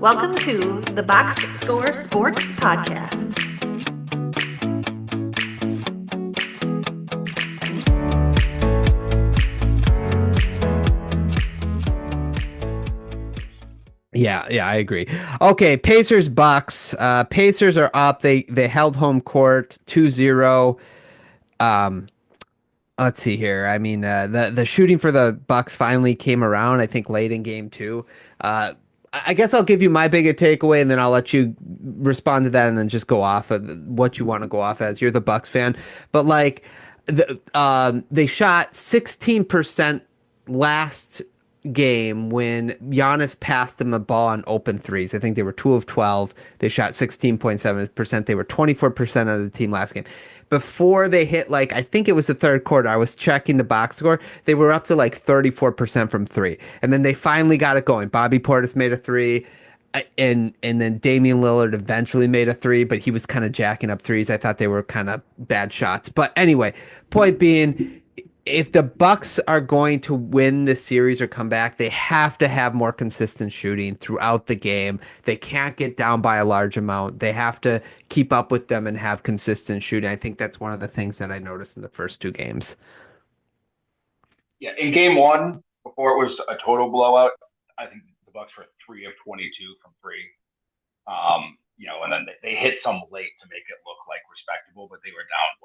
Welcome to the Box Score Sports Podcast. Yeah, I agree. Okay, Pacers Bucks. Pacers are up. They held home court 2-0. Um, let's see here. I mean, the shooting for the Bucks finally came around, I think late in game two. I guess I'll give you my bigger takeaway and then I'll let you respond to that and then just go off of what you want to go off as. You're the Bucks fan. But they shot 16% last game when Giannis passed them a ball on open threes. I think they were 2 of 12. They shot 16.7%. They were 24% of the team last game. Before they hit, I think it was the third quarter, I was checking the box score. They were up to 34% from three. And then they finally got it going. Bobby Portis made a three. And then Damian Lillard eventually made a three, but he was kind of jacking up threes. I thought they were kind of bad shots. But anyway, point being, if the Bucks are going to win the series or come back, they have to have more consistent shooting throughout the game. They can't get down by a large amount. They have to keep up with them and have consistent shooting. I think that's one of the things that I noticed in the first two games. Yeah, in game one, before it was a total blowout, I think the Bucks were 3 of 22 from three. And then they hit some late to make it look like respectable, but they were down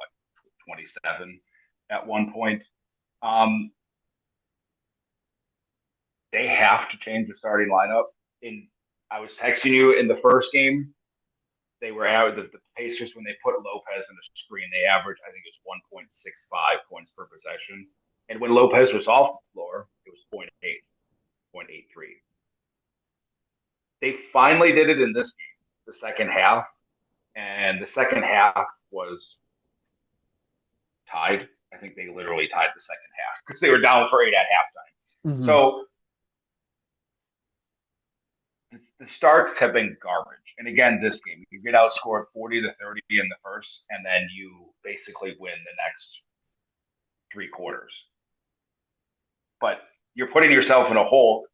27 at one point. They have to change the starting lineup. I was texting you in the first game. They were out the Pacers when they put Lopez in the screen. They averaged, I think, it's 1.65 points per possession. And when Lopez was off the floor, it was 0.83. They finally did it in this game, the second half. And the second half was tied. I think they literally tied the second half because they were down for 8 at halftime. Mm-hmm. So the starts have been garbage. And again, this game, you get outscored 40-30 in the first, and then you basically win the next 3 quarters. But you're putting yourself in a hole.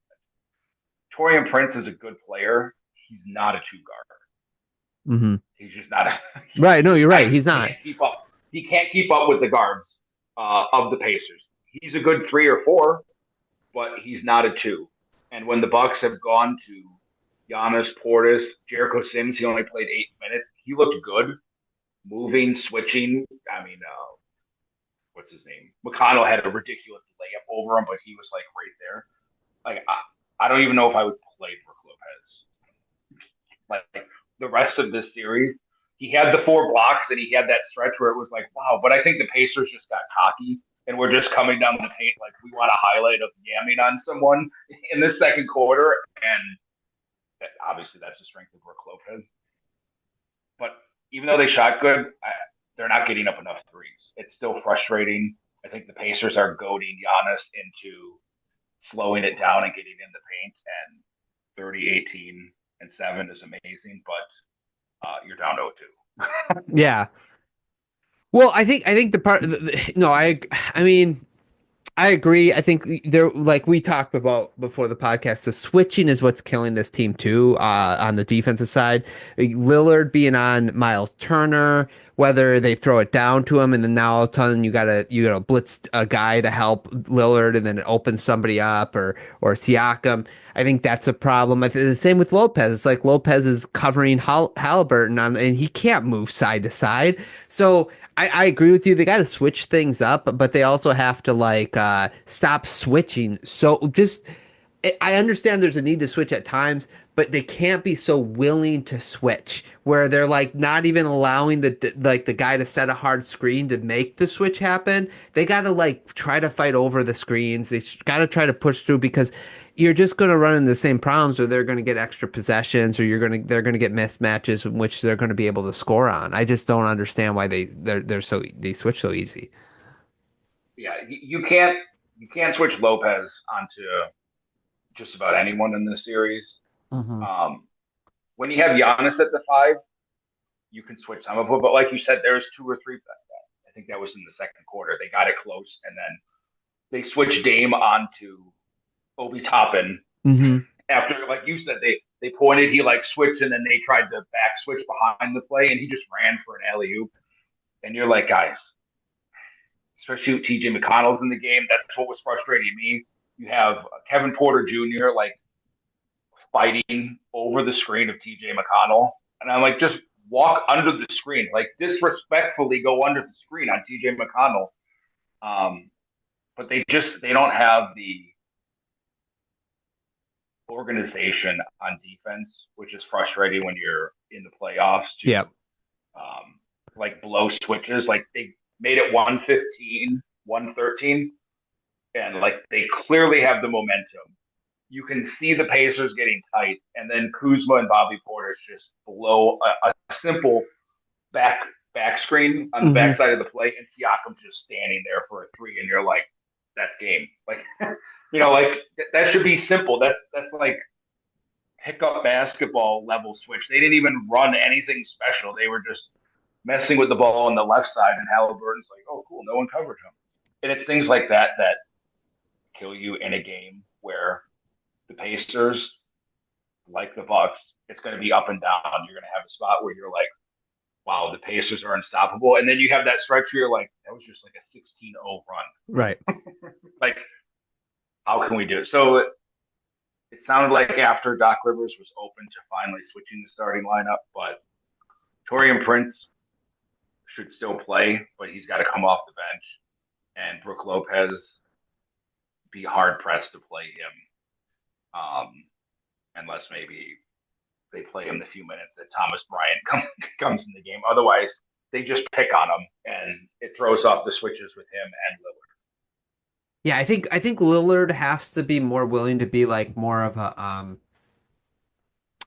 Taurean Prince is a good player. He's not a two guard. Mm-hmm. He's just not a right. No, you're right. He's not. He can't keep up with the guards of the Pacers. He's a good 3 or 4, but he's not a 2. And when the Bucks have gone to Giannis, Portis, Jericho Sims, he only played 8 minutes. He looked good, moving, switching. I mean, what's his name? McConnell had a ridiculous layup over him, but he was right there. I don't even know if I would play Brook Lopez. The rest of this series, he had the 4 blocks and he had that stretch where it was wow. But I think the Pacers just got cocky and we're just coming down the paint we want a highlight of yamming on someone in the second quarter. And obviously that's the strength of Brook Lopez. But even though they shot good, they're not getting up enough threes. It's still frustrating. I think the Pacers are goading Giannis into slowing it down and getting in the paint. And 30, 18, and 7 is amazing, but you're down 0-2. Yeah. Well, I think the part. No, I mean, I agree. I think they're we talked about before the podcast. The switching is what's killing this team too. On the defensive side, Lillard being on Miles Turner, whether they throw it down to him, and then now all of a sudden you gotta blitz a guy to help Lillard, and then it opens somebody up, or Siakam. I think that's a problem. The same with Lopez. It's Lopez is covering Halliburton and he can't move side to side. So I agree with you. They got to switch things up, but they also have to stop switching. So I understand there's a need to switch at times, but they can't be so willing to switch where they're not even allowing the guy to set a hard screen to make the switch happen. They got to try to fight over the screens. They got to try to push through because you're just going to run into the same problems, or they're going to get extra possessions, or they're going to get mismatches in which they're going to be able to score on. I just don't understand why they switch so easy. Yeah, you can't switch Lopez onto just about anyone in this series. Mm-hmm. When you have Giannis at the 5, you can switch some of them. But like you said, there's 2 or 3. I think that was in the second quarter. They got it close, and then they switched Dame onto Obi Toppin. Mm-hmm. After, like you said, they They pointed, he like switched, and then they tried to back switch behind the play, and he just ran for an alley oop. And you're like, guys, especially with TJ McConnell's in the game, that's what was frustrating me. You have Kevin Porter Jr. like fighting over the screen of TJ McConnell, and I'm like, just walk under the screen, like disrespectfully go under the screen on TJ McConnell. But they don't have the organization on defense, which is frustrating when you're in the playoffs to Yep. like blow switches. Like they made it 115, 113, and like they clearly have the momentum. You can see the Pacers getting tight, and then Kuzma and Bobby Portis just blow a simple back screen on the backside of the play, and Siakam's just standing there for a three, and you're like, that's game. Like, like that should be simple. That's like pickup basketball level switch. They didn't even run anything special. They were just messing with the ball on the left side, and Halliburton's like, oh, cool, no one covered him. And it's things like that that kill you in a game where the Pacers, like the Bucks, it's going to be up and down. You're going to have a spot where you're like, wow, the Pacers are unstoppable. And then you have that stretch where you're like, that was just like a 16-0 run. Right. Like, how can we do it? So it sounded like after Doc Rivers was open to finally switching the starting lineup, but Taurean Prince should still play, but he's got to come off the bench. And Brook Lopez, be hard-pressed to play him unless maybe they play him the few minutes that Thomas Bryant comes in the game. Otherwise, they just pick on him, and it throws off the switches with him and Lillard. Yeah, I think Lillard has to be more willing to be like more of a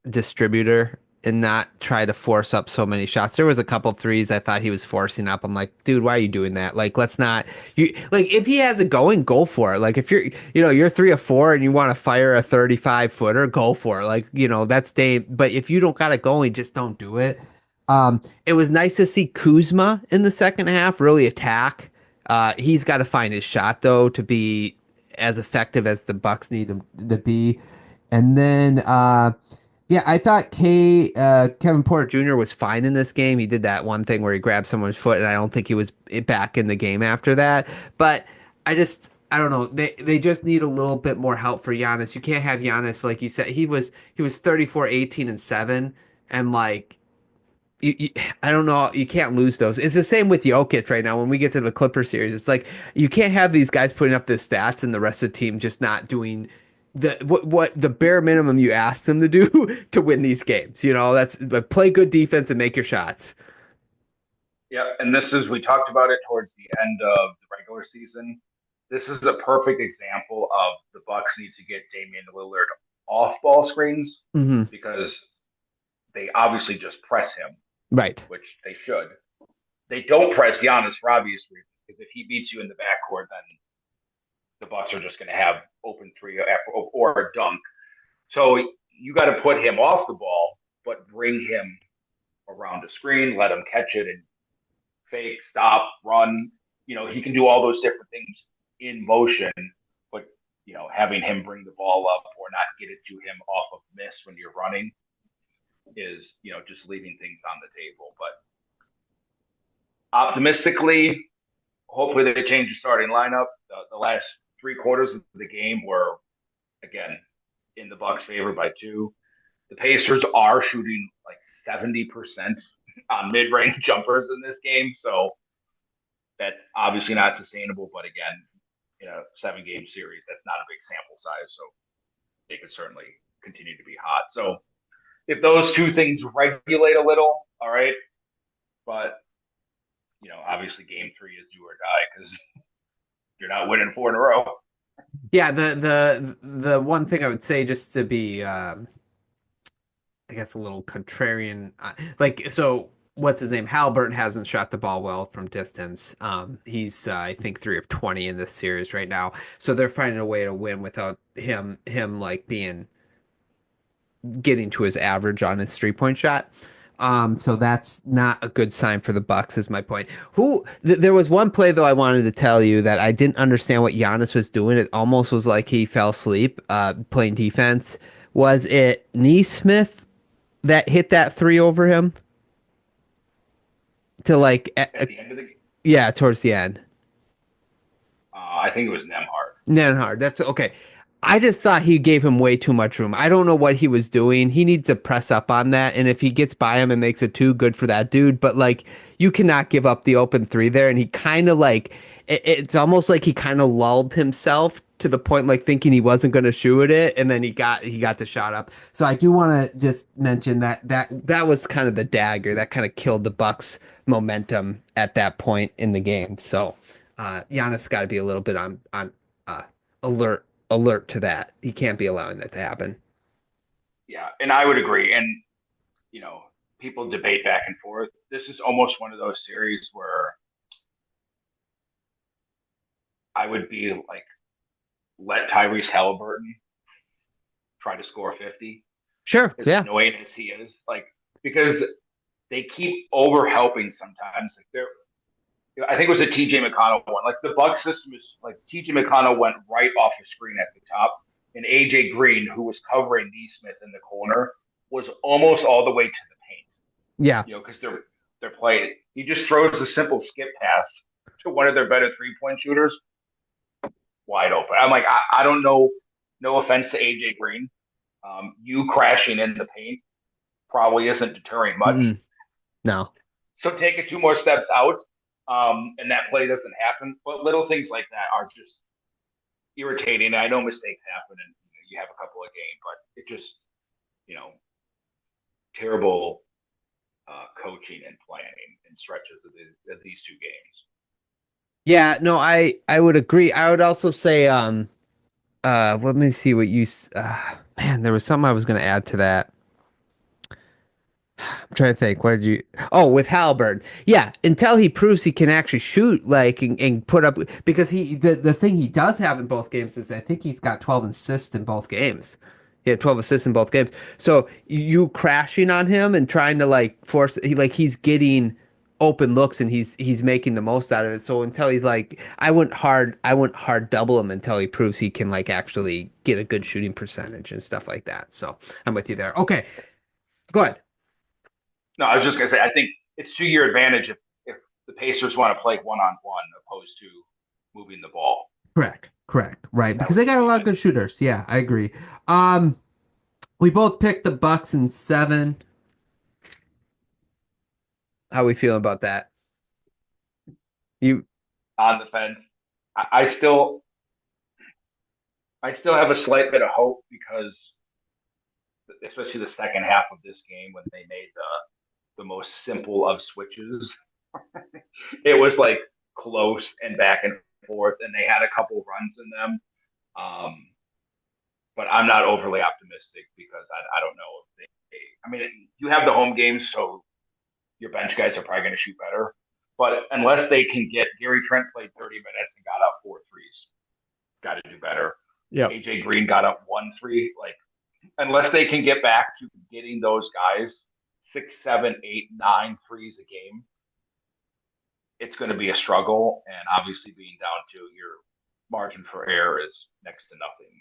distributor and not try to force up so many shots. There was a couple threes I thought he was forcing up. I'm like, dude, why are you doing that? Like, let's not. You like if he has it going, go for it. Like if you're 3 of 4 and you want to fire a 35-footer, go for it. Like that's day. But if you don't got it going, just don't do it. It was nice to see Kuzma in the second half really attack. He's got to find his shot though to be as effective as the Bucks need him to be. And then yeah, I thought Kevin Porter Jr. was fine in this game. He did that one thing where he grabbed someone's foot, and I don't think he was back in the game after that. But I don't know. They just need a little bit more help for Giannis. You can't have Giannis, like you said. He was 34, 18, and 7, and like I don't know. You can't lose those. It's the same with Jokic right now. When we get to the Clipper series, it's like you can't have these guys putting up the stats and the rest of the team just not doing what the bare minimum you ask them to do to win these games. That's play good defense and make your shots. Yeah, and we talked about it towards the end of the regular season. This is a perfect example of the Bucks need to get Damian Lillard off ball screens because they obviously just press him. Right. Which they should. They don't press Giannis for obvious reasons, because if he beats you in the backcourt, then the Bucks are just going to have open three or a dunk. So you got to put him off the ball, but bring him around the screen, let him catch it and fake, stop, run. He can do all those different things in motion, but, having him bring the ball up or not get it to him off of miss when you're running is, just leaving things on the table. But optimistically, hopefully they change the starting lineup. The last 3 quarters of the game were, again, in the Bucks' favor by 2. The Pacers are shooting like 70% on mid-range jumpers in this game, so that's obviously not sustainable. But again, in a 7-game series, that's not a big sample size, so they could certainly continue to be hot. So if those two things regulate a little, all right. But, obviously game 3 is do or die because you're not winning 4 in a row. Yeah, the one thing I would say, just to be, I guess, a little contrarian, so what's his name? Halliburton hasn't shot the ball well from distance. He's I think 3 of 20 in this series right now. So they're finding a way to win without him like getting to his average on his 3-point shot. So that's not a good sign for the Bucks, is my point. There was one play though I wanted to tell you that I didn't understand what Giannis was doing. It almost was like he fell asleep playing defense Was it Neesmith that hit that three over him? To like, At the end of the game, yeah, towards the end. I think it was Nemhard. Nenhard, that's okay. I just thought he gave him way too much room. I don't know what he was doing. He needs to press up on that. And if he gets by him and makes it two, good for that dude. But like, you cannot give up the open three there. And he kind of like, it's almost like he kind of lulled himself to the point like thinking he wasn't going to shoot it, and then he got the shot up. So I do want to just mention that was kind of the dagger that kind of killed the Bucks momentum at that point in the game. So Giannis got to be a little bit on alert to that. He can't be allowing that to happen. Yeah, and I would agree. And people debate back and forth. This is almost one of those series where I would be like, let Tyrese Halliburton try to score 50. Sure. As Yeah. annoying as he is, like, because they keep over helping sometimes. Like I think it was a TJ McConnell one. Like the Bucks system is like TJ McConnell went right off the screen at the top, and AJ Green, who was covering Neesmith in the corner, was almost all the way to the paint. Yeah. Because they're playing. He just throws a simple skip pass to one of their better 3-point shooters, wide open. I'm like, I don't know. No offense to AJ Green, you crashing in the paint probably isn't deterring much. Mm-mm. No. So take it 2 more steps out, and that play doesn't happen. But little things like that are just irritating. I know mistakes happen, and you have a couple of games, but it just, terrible coaching and planning in stretches of these 2 games. Yeah, no, I would agree. I would also say, let me see what you, man, there was something I was going to add to that. I'm trying to think. What did you? Oh, with Halliburton. Yeah, until he proves he can actually shoot, like, and put up, because the thing he does have in both games is I think he's got 12 assists in both games. He had 12 assists in both games. So you crashing on him and trying to like force, he's getting open looks and he's making the most out of it. So until he's like, I wouldn't hard double him until he proves he can like actually get a good shooting percentage and stuff like that. So I'm with you there. Okay, go ahead. No, I was just gonna say, I think it's to your advantage if the Pacers want to play 1-on-1 opposed to moving the ball. Correct. Right, because they got a lot of good shooters. Yeah, I agree. We both picked the Bucks in 7. How we feeling about that? You on the fence. I still have a slight bit of hope because, especially the second half of this game when they made the most simple of switches, it was like close and back and forth, and they had a couple runs in them. But I'm not overly optimistic because I don't know if they. I mean, you have the home games, so your bench guys are probably going to shoot better. But unless they can get Gary Trent played 30 minutes and got up 4 threes, got to do better. Yeah. AJ Green got up 1 3. Like, unless they can get back to getting those guys 6, 7, 8, 9 threes a game, it's going to be a struggle. And obviously, being down to your margin for error is next to nothing.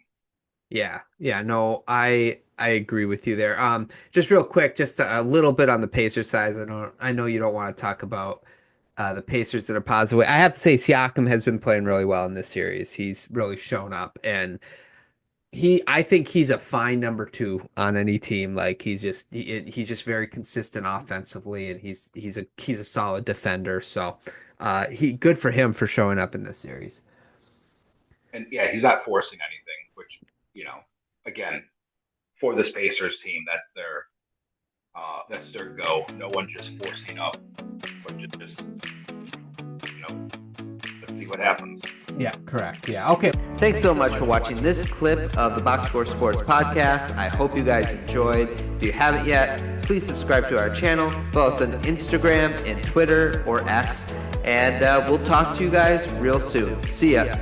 Yeah, no, I agree with you there. Just real quick, just a little bit on the Pacers side. I know you don't want to talk about the Pacers that are positive. I have to say Siakam has been playing really well in this series. He's really shown up, and I think he's a fine number 2 on any team. Like he's just very consistent offensively, and he's a solid defender. So good for him for showing up in this series. And yeah, he's not forcing anything, which, again, for this Pacers team, that's their go. No one just forcing up, but just let's see what happens. Yeah, correct. Yeah. Okay. Thanks so much for watching this clip of the Box Score Sports podcast. I hope you guys enjoyed. If you haven't yet, please subscribe to our channel. Follow us on Instagram and Twitter or X. And we'll talk to you guys real soon. See ya.